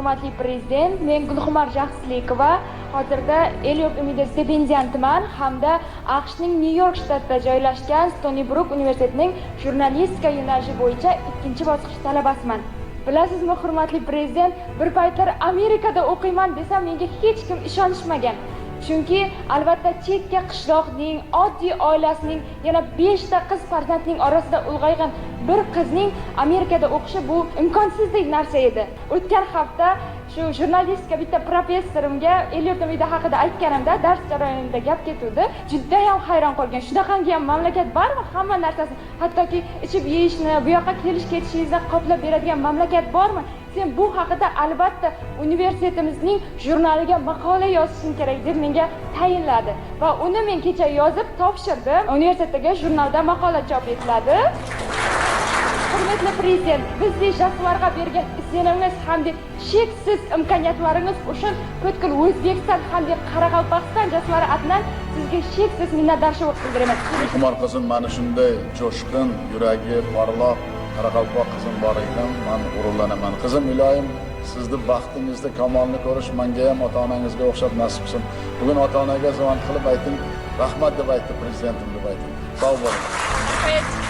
hurmatli prezident, men Gulxumar Jaxslikova, hozirda Eliot Umidi stipendiantiman hamda AQShning Nyu-York shtatida joylashgan Stony Brook universitetining jurnalistika yo'nalishi bo'yicha 2-bosqich talabasiman. Bilasizmi, hurmatli prezident, bir paytlar Amerikada o'qiyman desam menga hech kim ishonishmagan. Chunki albatta chekka qishloqning, oddiy oilasining yana 5 ta qiz farzandning orasida ulg'aygan bir qizning Amerikada o'qishi bu imkonsizdek narsa edi. O'tgan hafta shu jurnalistika bitta professorimga Eliot Umidi haqida aytganimda dars jarayonida gap ketuvdi. Juda ham hayron qolgan. Shunaqangi ham mamlakat bormi? Hamma narsasi, hattoki ichib yeyishni, bu yoqqa kelish-ketishingizni qoplab beradigan mamlakat bormi? Sen bu haqida albatta universitetimizning jurnaliga maqola yozishing kerak deb menga tayinladi va uni men kecha yozib topshirdim. Universitetdagi jurnalda maqola chop etiladi. Hurmatli prezident, bizning jaslarga bergan izningiz hamda cheksiz imkoniyatlaringiz uchun butkul O'zbekiston hamda Qoraqalpog'iston jaslari adnan sizga cheksiz minnatdorchilik bildiraman. Gulxumar qizim, mana shunday jo'shqin, yuragi porloq Qoraqalpoq qizim bor ekan, men g'ururlanaman. Qizim, iloyim sizni baxtingizda kamolni ko'rish menga ham ota-onangizga o'xshab nasib qilsin. Bugun ota-onaga zavon qilib ayting, rahmat deb aytdi, prezidentim deb ayting. Sog' bo'ling.